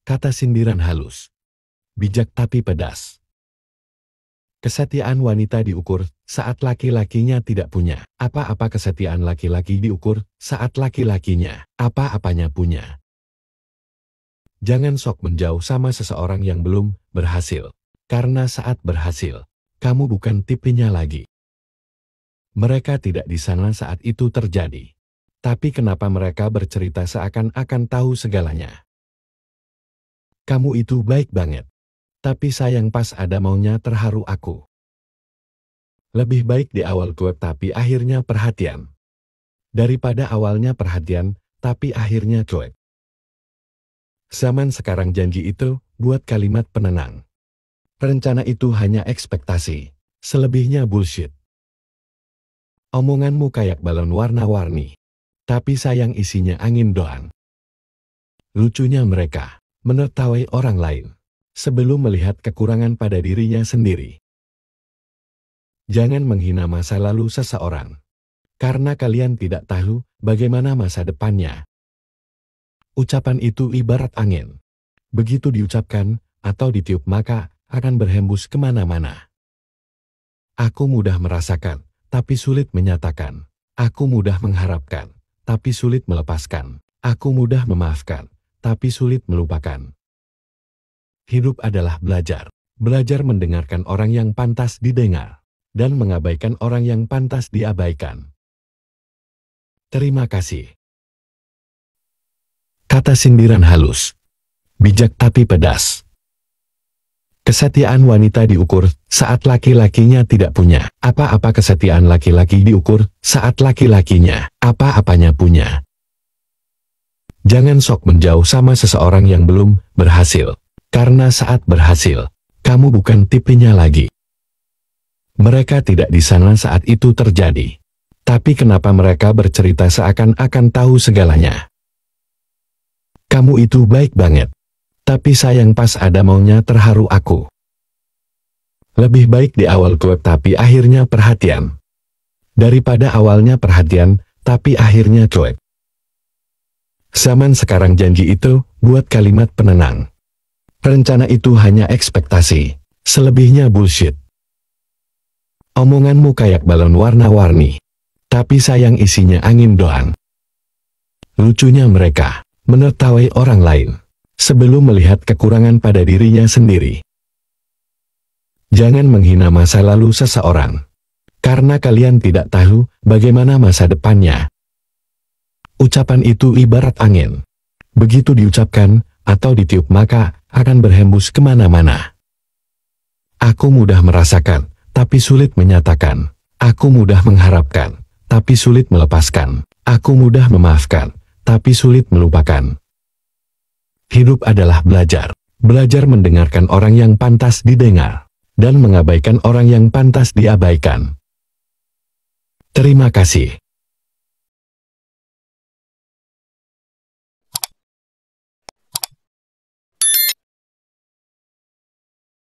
Kata sindiran halus, bijak tapi pedas. Kesetiaan wanita diukur saat laki-lakinya tidak punya. Apa-apa kesetiaan laki-laki diukur saat laki-lakinya apa-apanya punya. Jangan sok menjauh sama seseorang yang belum berhasil. Karena saat berhasil, kamu bukan tipenya lagi. Mereka tidak di sana saat itu terjadi. Tapi kenapa mereka bercerita seakan-akan tahu segalanya? Kamu itu baik banget. Tapi sayang pas ada maunya terharu aku. Lebih baik di awal cuek tapi akhirnya perhatian. Daripada awalnya perhatian, tapi akhirnya cuek. Zaman sekarang janji itu buat kalimat penenang. Rencana itu hanya ekspektasi. Selebihnya bullshit. Omonganmu kayak balon warna-warni. Tapi sayang isinya angin doang. Lucunya mereka menertawai orang lain sebelum melihat kekurangan pada dirinya sendiri. Jangan menghina masa lalu seseorang, karena kalian tidak tahu bagaimana masa depannya. Ucapan itu ibarat angin. Begitu diucapkan atau ditiup maka akan berhembus kemana-mana. Aku mudah merasakan, tapi sulit menyatakan. Aku mudah mengharapkan, tapi sulit melepaskan. Aku mudah memaafkan, tapi sulit melupakan. Hidup adalah belajar. Belajar mendengarkan orang yang pantas didengar, dan mengabaikan orang yang pantas diabaikan. Terima kasih. Kata sindiran halus, bijak tapi pedas. Kesetiaan wanita diukur saat laki-lakinya tidak punya. Apa-apa kesetiaan laki-laki diukur saat laki-lakinya apa-apanya punya. Jangan sok menjauh sama seseorang yang belum berhasil. Karena saat berhasil, kamu bukan tipenya lagi. Mereka tidak di sana saat itu terjadi. Tapi kenapa mereka bercerita seakan-akan tahu segalanya? Kamu itu baik banget. Tapi sayang pas ada maunya terharu aku. Lebih baik di awal cuek tapi akhirnya perhatian. Daripada awalnya perhatian, tapi akhirnya cuek. Zaman sekarang janji itu buat kalimat penenang. Rencana itu hanya ekspektasi. Selebihnya bullshit. Omonganmu kayak balon warna-warni. Tapi sayang isinya angin doang. Lucunya mereka menertawai orang lain sebelum melihat kekurangan pada dirinya sendiri. Jangan menghina masa lalu seseorang, karena kalian tidak tahu bagaimana masa depannya. Ucapan itu ibarat angin. Begitu diucapkan atau ditiup maka akan berhembus kemana-mana. Aku mudah merasakan, tapi sulit menyatakan. Aku mudah mengharapkan, tapi sulit melepaskan. Aku mudah memaafkan, tapi sulit melupakan. Hidup adalah belajar. Belajar mendengarkan orang yang pantas didengar, dan mengabaikan orang yang pantas diabaikan. Terima kasih.